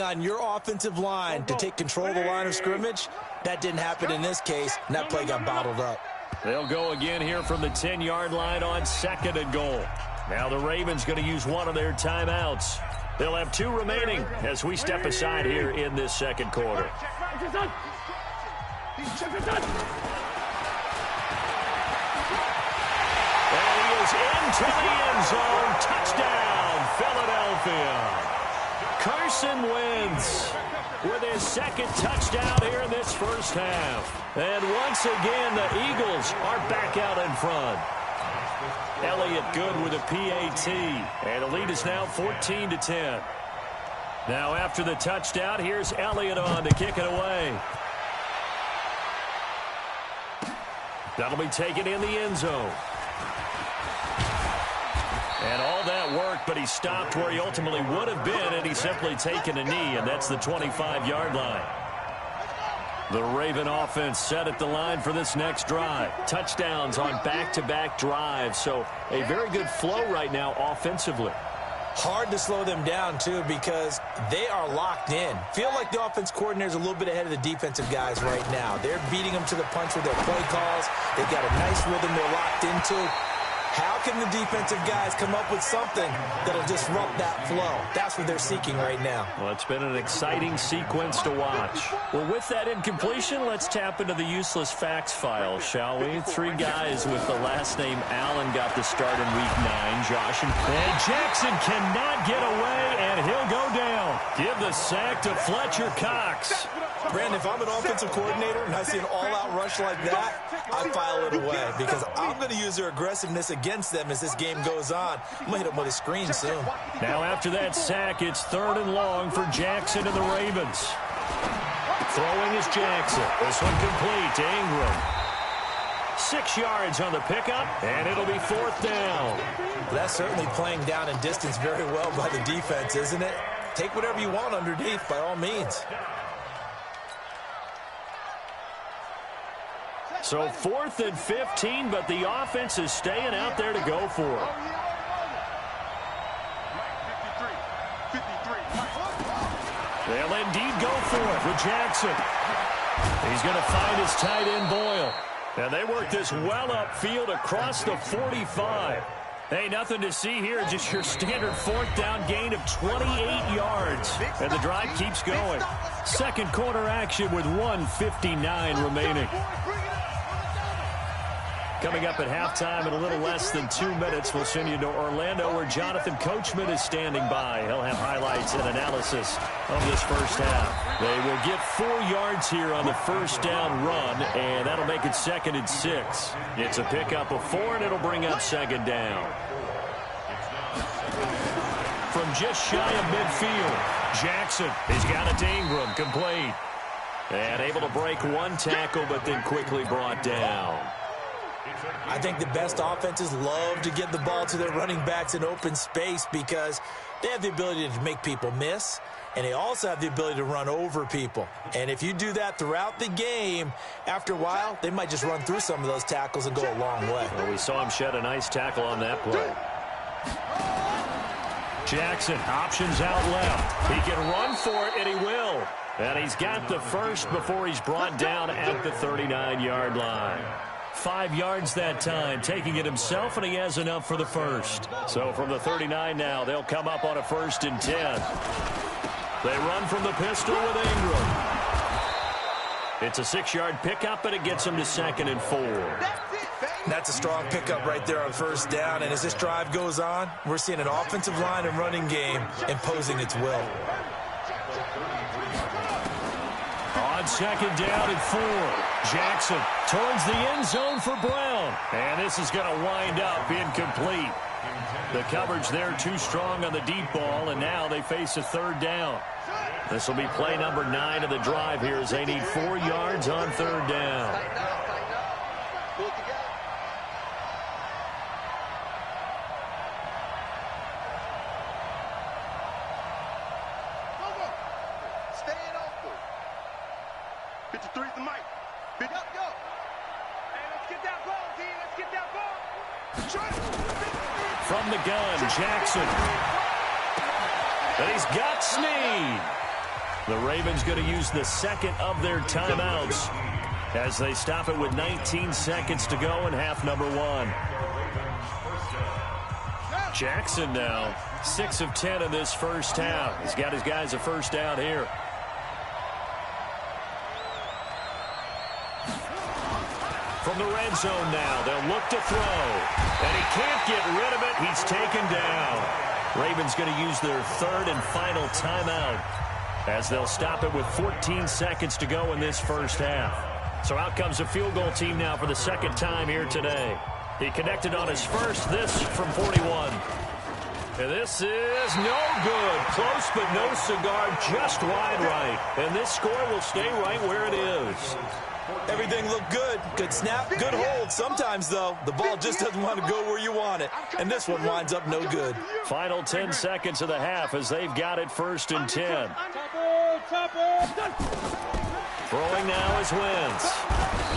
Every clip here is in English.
On your offensive line to take control of the line of scrimmage, that didn't happen in this case, and that play got bottled up. They'll go again here from the 10-yard line on 2nd and goal. Now the Ravens going to use one of their timeouts. They'll have 2 remaining as we step aside here in this second quarter. And he is into the end zone. Touchdown, Philadelphia. Carson Wentz with his 2nd touchdown here in this first half. And once again, the Eagles are back out in front. Elliott good with a PAT. And the lead is now 14-10. Now after the touchdown, here's Elliott on to kick it away. That'll be taken in the end zone. And all that work, but he stopped where he ultimately would have been, and he's simply taken a knee, and that's the 25-yard line. The Raven offense set at the line for this next drive. Touchdowns on back-to-back drives, so a very good flow right now offensively. Hard to slow them down, too, because they are locked in. Feel like the offense coordinator is a little bit ahead of the defensive guys right now. They're beating them to the punch with their play calls. They've got a nice rhythm they're locked into. How can the defensive guys come up with something that'll disrupt that flow? That's what they're seeking right now. Well, it's been an exciting sequence to watch. Well, with that incompletion, let's tap into the useless facts file, shall we? 3 guys with the last name Allen got the start in Week 9. Josh and Jackson cannot get away, and he'll go down. Give the sack to Fletcher Cox. Brandon, if I'm an offensive coordinator and I see an all-out rush like that, I file it away because I'm going to use their aggressiveness against them as this game goes on. I'm going to hit them with a screen soon. Now after that sack, it's 3rd and long for Jackson and the Ravens. Throwing is Jackson. This one complete to Ingram. 6 yards on the pickup, and it'll be 4th down. That's certainly playing down in distance very well by the defense, isn't it? Take whatever you want underneath by all means. So 4th and 15, but the offense is staying out there to go for it. They'll indeed go for it with Jackson. He's going to find his tight end Boyle. And they work this well upfield across the 45. Hey, nothing to see here, just your standard 4th down gain of 28 yards. And the drive keeps going. Second quarter action with 1:59 remaining. Coming up at halftime in a little less than 2 minutes, we'll send you to Orlando where Jonathan Coachman is standing by. He'll have highlights and analysis of this first half. They will get 4 yards here on the first down run, and that'll make it 2nd and 6. It's a pickup of 4, and it'll bring up 2nd down. From just shy of midfield, Jackson has got it to Ingram, complete. And able to break 1 tackle, but then quickly brought down. I think the best offenses love to get the ball to their running backs in open space because they have the ability to make people miss, and they also have the ability to run over people. And if you do that throughout the game, after a while, they might just run through some of those tackles and go a long way. Well, we saw him shed a nice tackle on that play. Jackson, options out left. He can run for it, and he will. And he's got the first before he's brought down at the 39-yard line. 5 yards that time, taking it himself, and he has enough for the first. So from the 39 now, they'll come up on a 1st and 10. They run from the pistol with Ingram. It's a 6-yard pickup, and it gets them to 2nd and 4. That's a strong pickup right there on 1st down, and as this drive goes on, we're seeing an offensive line and running game imposing its will. On 2nd down and 4, Jackson towards the end zone for Brown. And this is going to wind up incomplete. The coverage there too strong on the deep ball, and now they face a 3rd down. This will be play number 9 of the drive here as they need 4 yards on 3rd down. From the gun, Jackson. And he's got Snead. The Ravens going to use the second of their timeouts as they stop it with 19 seconds to go in half number one. Jackson now 6 of 10 in this first half. He's got his guys a first down here. From the red zone now, they'll look to throw. And he can't get rid of it. He's taken down. Ravens going to use their third and final timeout as they'll stop it with 14 seconds to go in this first half. So out comes a field goal team now for the second time here today. He connected on his first, this from 41. And this is no good. Close but no cigar, just wide right. And this score will stay right where it is. Everything looked good. Good snap, good hold. Sometimes, though, the ball just doesn't want to go where you want it. And this one winds up no good. Final 10 seconds of the half as they've got it first and 10. Throwing now is Wentz.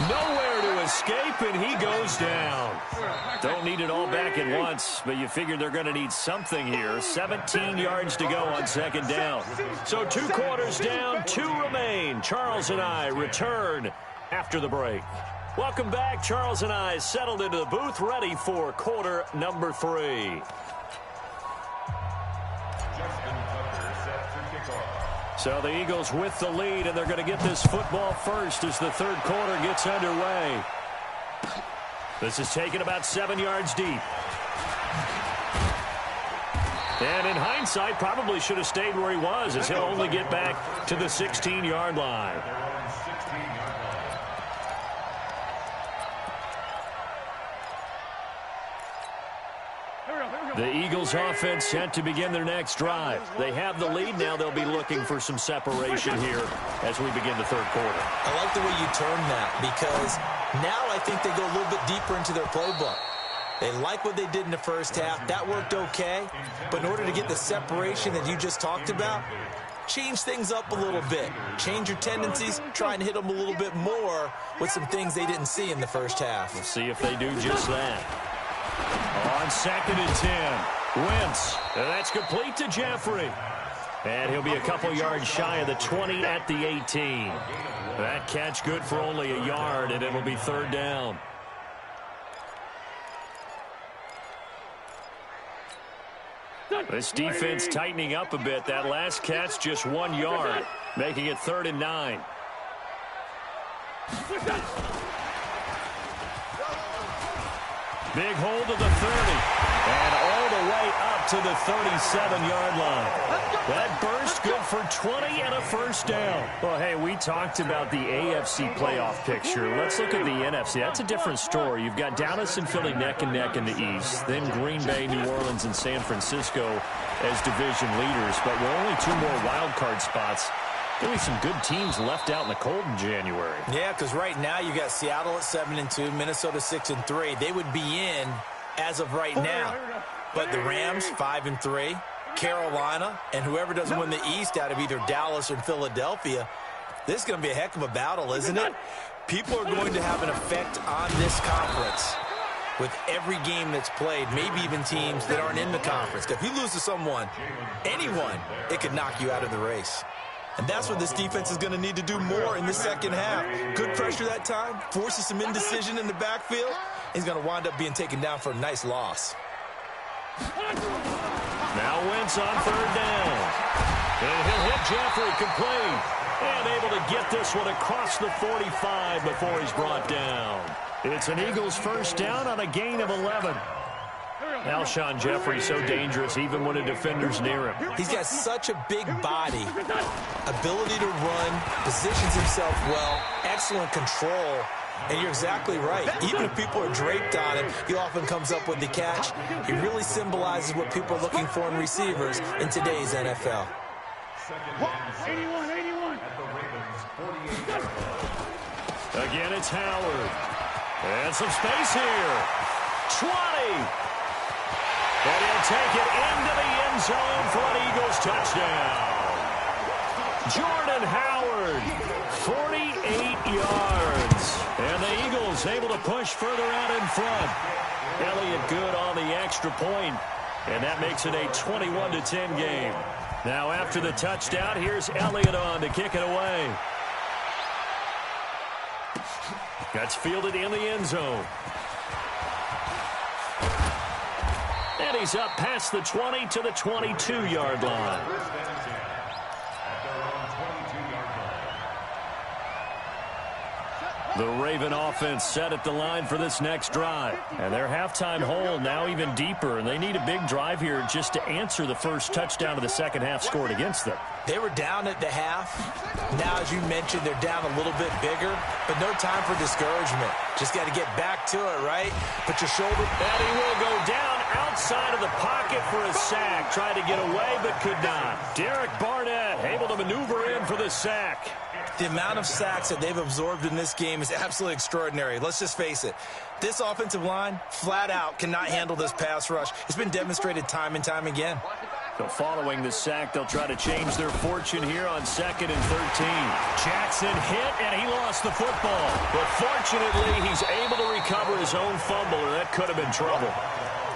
Nowhere to escape, and he goes down. Don't need it all back at once, but you figure they're going to need something here. 17 yards to go on second down. So 2 quarters down, 2 remain. Charles and I return after the break. Welcome back. Charles and I settled into the booth, ready for quarter number 3. So the Eagles with the lead, and they're going to get this football first as the third quarter gets underway. This is taken about 7 yards deep. And in hindsight, probably should have stayed where he was, as he'll only get back to the 16-yard line. The Eagles offense set to begin their next drive. They have the lead now. They'll be looking for some separation here as we begin the third quarter. I like the way you term that, because now I think they go a little bit deeper into their playbook. They like what they did in the first half. That worked okay. But in order to get the separation that you just talked about, change things up a little bit. Change your tendencies, try and hit them a little bit more with some things they didn't see in the first half. We'll see if they do just that. On second and 10, Wentz. That's complete to Jeffrey. And he'll be a couple yards shy of the 20 at the 18. That catch good for only a yard, and it'll be third down. This defense tightening up a bit. That last catch just 1 yard, making it 3rd and 9. Big hold of the 30, and all the way up to the 37-yard line. That burst good for 20 and a first down. Well, hey, we talked about the AFC playoff picture. Let's look at the NFC. That's a different story. You've got Dallas and Philly neck and neck in the East, then Green Bay, New Orleans, and San Francisco as division leaders. But with only 2 more wild card spots, there'll be some good teams left out in the cold in January. Yeah, because right now you got Seattle at 7-2, Minnesota 6-3. They would be in as of right now. But the Rams 5-3, Carolina, and whoever doesn't win the East out of either Dallas or Philadelphia, this is going to be a heck of a battle, isn't it? People are going to have an effect on this conference with every game that's played, maybe even teams that aren't in the conference. If you lose to someone, anyone, it could knock you out of the race. And that's what this defense is going to need to do more in the second half. Good pressure that time, forces some indecision in the backfield. He's going to wind up being taken down for a nice loss. Now Wentz on third down. And he'll hit Jeffrey complete. And able to get this one across the 45 before he's brought down. It's an Eagles first down on a gain of 11. Alshon Jeffrey so dangerous even when a defender's near him. He's got such a big body, ability to run, positions himself well, excellent control. And you're exactly right. Even if people are draped on him, he often comes up with the catch. He really symbolizes what people are looking for in receivers in today's NFL. 81. Again, it's Howard. And some space here. 20. And he'll take it into the end zone for an Eagles touchdown. Jordan Howard, 48 yards. And the Eagles able to push further out in front. Elliott good on the extra point. And that makes it a 21-10 game. Now after the touchdown, here's Elliott on to kick it away. That's fielded in the end zone. And he's up past the 20 to the 22-yard line. The Raven offense set at the line for this next drive. And their halftime hole now even deeper, and they need a big drive here just to answer the first touchdown of the second half scored against them. They were down at the half. Now, as you mentioned, they're down a little bit bigger, but no time for discouragement. Just got to get back to it, right? Put your shoulder. And he will go down outside of the pocket for a sack. Tried to get away, but could not. Derek Barnett able to maneuver in for the sack. The amount of sacks that they've absorbed in this game is absolutely extraordinary. Let's just face it. This offensive line, flat out, cannot handle this pass rush. It's been demonstrated time and time again. So following the sack, they'll try to change their fortune here on 2nd and 13. Jackson hit, and he lost the football. But fortunately, he's able to recover his own fumble, or that could have been trouble.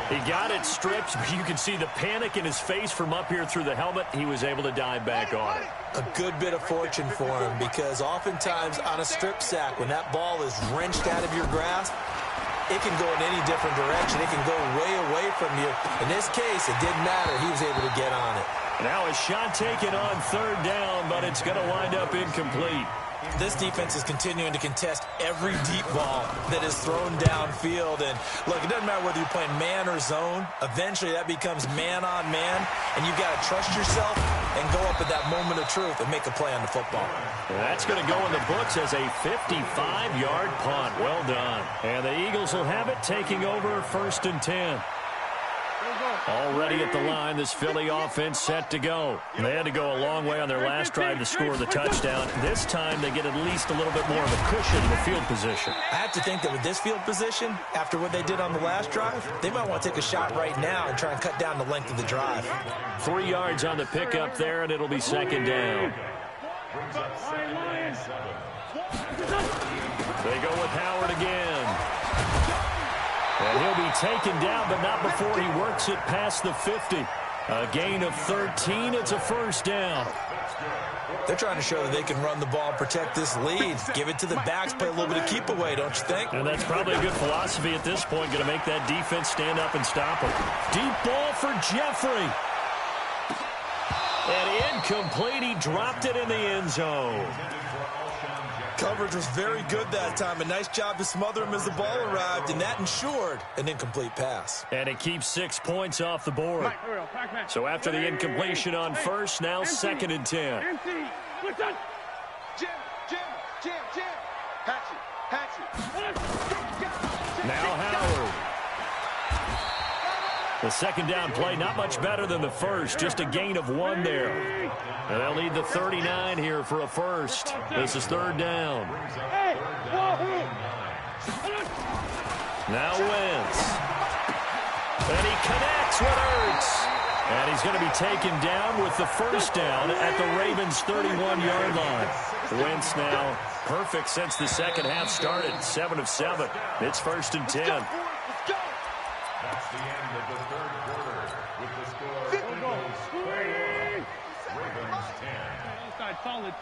He got it stripped, but you can see the panic in his face from up here through the helmet. He was able to dive back on it. A good bit of fortune for him, because oftentimes on a strip sack, when that ball is wrenched out of your grasp, it can go in any different direction. It can go way away from you. In this case, it didn't matter. He was able to get on it. Now a shot taken on 3rd down, but it's going to wind up incomplete. This defense is continuing to contest every deep ball that is thrown downfield. And, look, it doesn't matter whether you're playing man or zone. Eventually, that becomes man-on-man, and you've got to trust yourself and go up at that moment of truth and make a play on the football. That's going to go in the books as a 55-yard punt. Well done. And the Eagles will have it, taking over 1st and 10. Already at the line, this Philly offense set to go. They had to go a long way on their last drive to score the touchdown. This time, they get at least a little bit more of a cushion in the field position. I have to think that with this field position, after what they did on the last drive, they might want to take a shot right now and try and cut down the length of the drive. 3 yards on the pickup there, and it'll be 2nd down. They go with Howard again. And he'll be taken down, but not before he works it past the 50. A gain of 13. It's a 1st down. They're trying to show that they can run the ball and protect this lead. Give it to the backs, play a little bit of keep away, don't you think? And that's probably a good philosophy at this point. Going to make that defense stand up and stop him. Deep ball for Jeffrey. And incomplete. He dropped it in the end zone. Coverage was very good that time. A nice job to smother him as the ball arrived, and that ensured an incomplete pass. And it keeps 6 points off the board. So after the incompletion on 1st, now 2nd and 10. Now Howard. The 2nd down play, not much better than the 1st. Just a gain of 1 there. And they'll need the 39 here for a 1st. This is 3rd down. Now Wentz. And he connects with Ertz. And he's going to be taken down with the 1st down at the Ravens' 31-yard line. Wentz now perfect since the second half started. 7 of 7. It's 1st and 10. That's the end of the 3rd quarter with the score Ravens 10. Solid.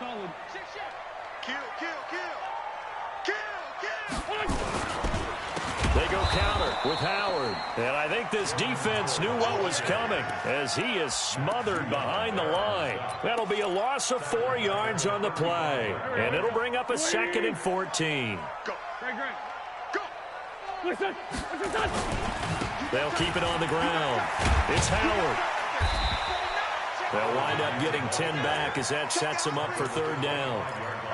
Kill. They go counter with Howard. And I think this defense knew what was coming as he is smothered behind the line. That'll be a loss of 4 yards on the play. And it'll bring up a 2nd and 14. Go. Listen. They'll keep it on the ground. It's Howard. They'll wind up getting 10 back as that sets them up for 3rd down.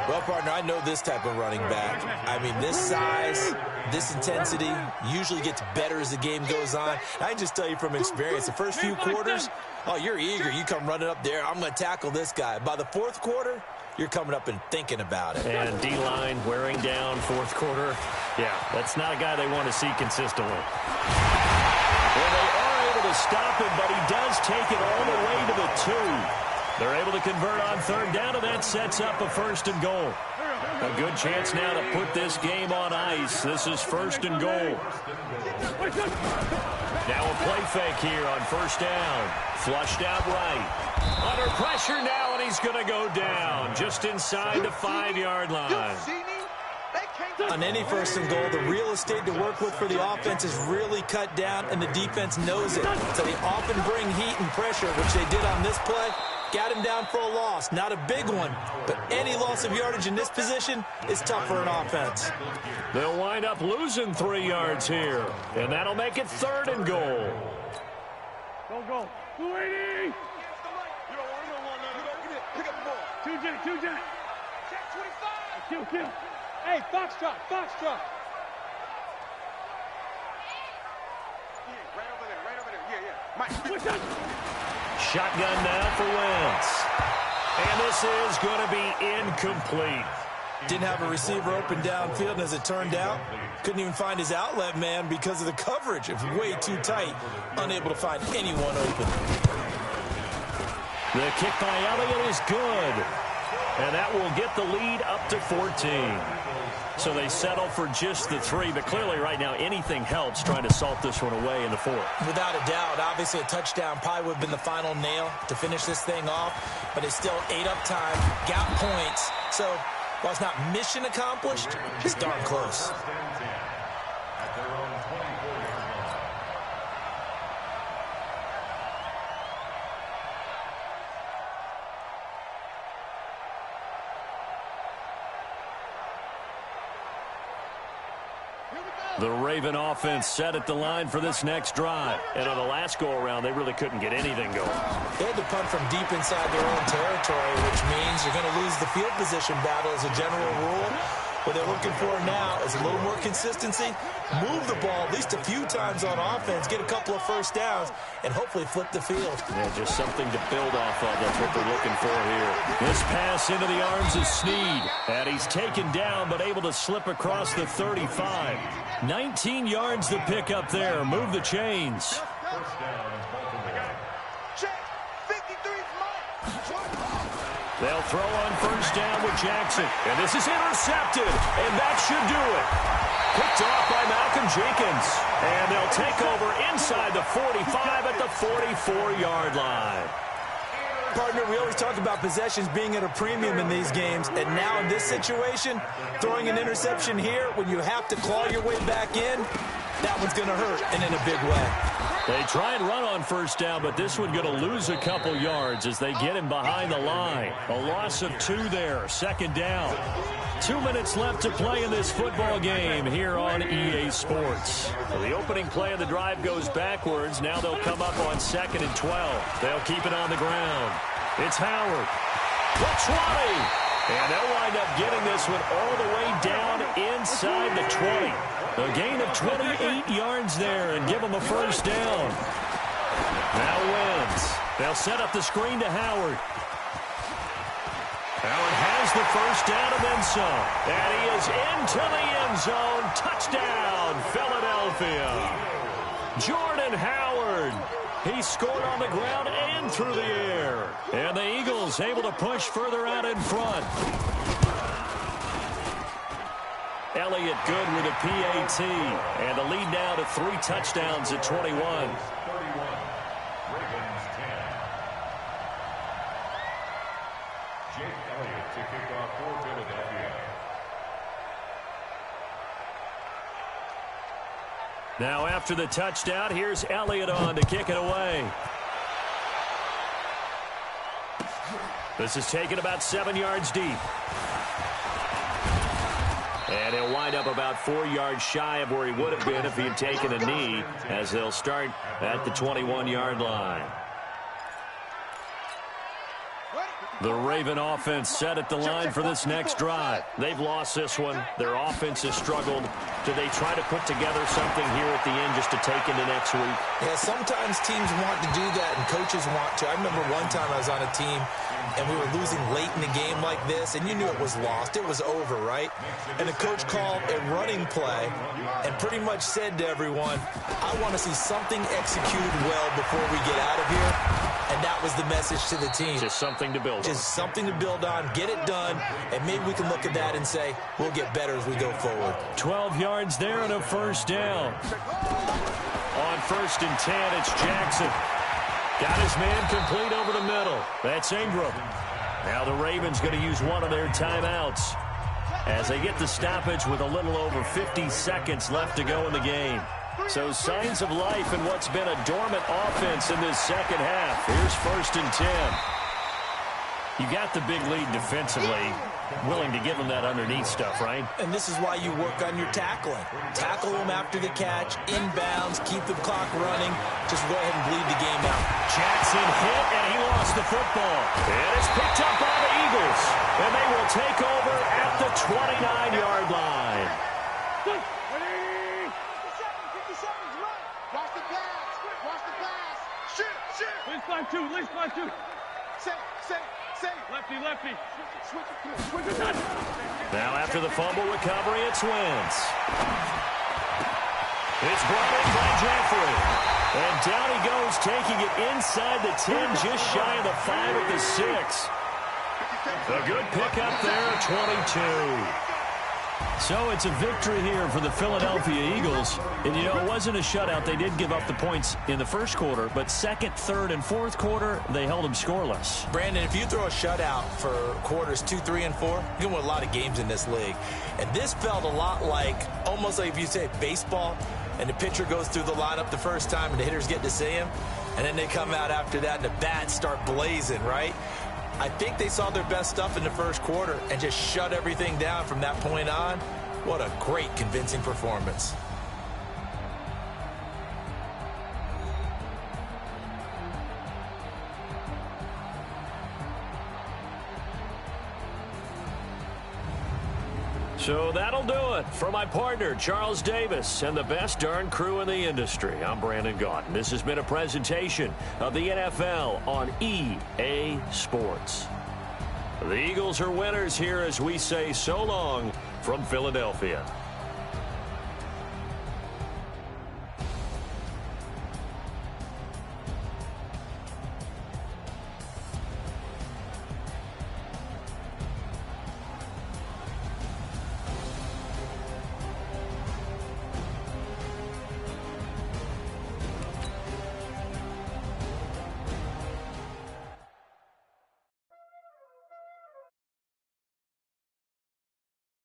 Well, partner, I know this type of running back. I mean, this size, this intensity usually gets better as the game goes on. I can just tell you from experience, the first few quarters, oh, you're eager. You come running up there, I'm going to tackle this guy. By the 4th quarter, you're coming up and thinking about it. And D-line wearing down 4th quarter. Yeah, that's not a guy they want to see consistently. Well, they are able to stop him, but he does take it all the way to the 2. They're able to convert on 3rd down, and that sets up a 1st and goal. A good chance now to put this game on ice. This is 1st and goal. Now a play fake here on 1st down. Flushed out right. Under pressure now, and he's going to go down just inside the 5-yard line. On any 1st and goal, the real estate to work with for the offense is really cut down, and the defense knows it. So they often bring heat and pressure, which they did on this play. Got him down for a loss. Not a big one, but any loss of yardage in this position is tough for an offense. They'll wind up losing 3 yards here, and that'll make it 3rd and goal. Go. 280. Pick up the ball. 2 J. Check 25. Kill. Hey, Foxtrot. Yeah, right over there. Yeah. Mike. Shotgun now for Wentz. And this is going to be incomplete. Didn't have a receiver open downfield, and as it turned out, couldn't even find his outlet man because of the coverage. It was way too tight, unable to find anyone open. The kick by Elliott is good. And that will get the lead up to 14. So they settle for just the 3, but clearly right now anything helps trying to salt this one away in the 4th. Without a doubt, obviously a touchdown probably would have been the final nail to finish this thing off, but it's still ate up time, got points. So while it's not mission accomplished, it's darn close. The Raven offense set at the line for this next drive. And on the last go-around, they really couldn't get anything going. They had to punt from deep inside their own territory, which means you're going to lose the field position battle as a general rule. What they're looking for now is a little more consistency, move the ball at least a few times on offense, get a couple of 1st downs, and hopefully flip the field. Yeah, just something to build off of. That's what they're looking for here. This pass into the arms of Snead. And he's taken down, but able to slip across the 35. 19 yards to pick up there. Move the chains. They'll throw on 1st down with Jackson. And this is intercepted. And that should do it. Picked off by Malcolm Jenkins. And they'll take over inside the 45 at the 44-yard line. Partner, we always talk about possessions being at a premium in these games. And now in this situation, throwing an interception here when you have to claw your way back in, that one's going to hurt, and in a big way. They try and run on 1st down, but this one going to lose a couple yards as they get him behind the line. A loss of 2 there, 2nd down. 2 minutes left to play in this football game here on EA Sports. So the opening play of the drive goes backwards. Now they'll come up on 2nd and 12. They'll keep it on the ground. It's Howard. The 20. And they'll wind up getting this one all the way down inside the 20. A gain of 28 yards there and give them a 1st down. Now Wentz. They'll set up the screen to Howard. Howard has the 1st down and then some. And he is into the end zone. Touchdown, Philadelphia. Jordan Howard. He scored on the ground and through the air. And the Eagles able to push further out in front. Elliott good with a PAT. And the lead now to 3 touchdowns at 21. 31. Ravens 10. Jake Elliott to kick off for Philadelphia. Now after the touchdown, here's Elliott on to kick it away. This is taken about 7 yards deep. And he'll wind up about 4 yards shy of where he would have been if he had taken a knee, as they'll start at the 21-yard line. The Raven offense set at the line for this next drive. They've lost this one. Their offense has struggled. Do they try to put together something here at the end just to take into next week? Yeah, sometimes teams want to do that and coaches want to. I remember one time I was on a team and we were losing late in the game like this, and you knew it was lost. It was over, right? And the coach called a running play and pretty much said to everyone, I want to see something executed well before we get out of here. And and that was the message to the team. Just something to build on. Just something to build on, get it done, and maybe we can look at that and say, we'll get better as we go forward. 12 yards there and a first down. On 1st and 10, it's Jackson. Got his man complete over the middle. That's Ingram. Now the Ravens going to use one of their timeouts as they get the stoppage with a little over 50 seconds left to go in the game. So signs of life in what's been a dormant offense in this second half. Here's 1st and 10. You got the big lead defensively. Willing to give them that underneath stuff, right? And this is why you work on your tackling. Tackle them after the catch, inbounds, keep the clock running. Just go ahead and bleed the game out. Jackson hit, and he lost the football. And it's picked up by the Eagles. And they will take over at the 29-yard line. 50 seconds, run. Watch the pass. Watch the pass. Shoot. At least line two. Say. Lefty. Switch it. Now after the fumble recovery, it's Wentz. It's brought in by Jeffrey. And down he goes, taking it inside the 10, just shy of the 5 at the 6. A good pickup there, 22. So it's a victory here for the Philadelphia Eagles. And, you know, it wasn't a shutout. They did give up the points in the first quarter, but second, third, and fourth quarter, they held them scoreless. Brandon, if you throw a shutout for quarters 2, 3, and 4, you can win a lot of games in this league. And this felt a lot like, almost like if you say baseball, and the pitcher goes through the lineup the first time, and the hitters get to see him, and then they come out after that, and the bats start blazing, right? I think they saw their best stuff in the first quarter and just shut everything down from that point on. What a great, convincing performance. So that'll do it for my partner, Charles Davis, and the best darn crew in the industry. I'm Brandon Gaudin. This has been a presentation of the NFL on EA Sports. The Eagles are winners here as we say so long from Philadelphia.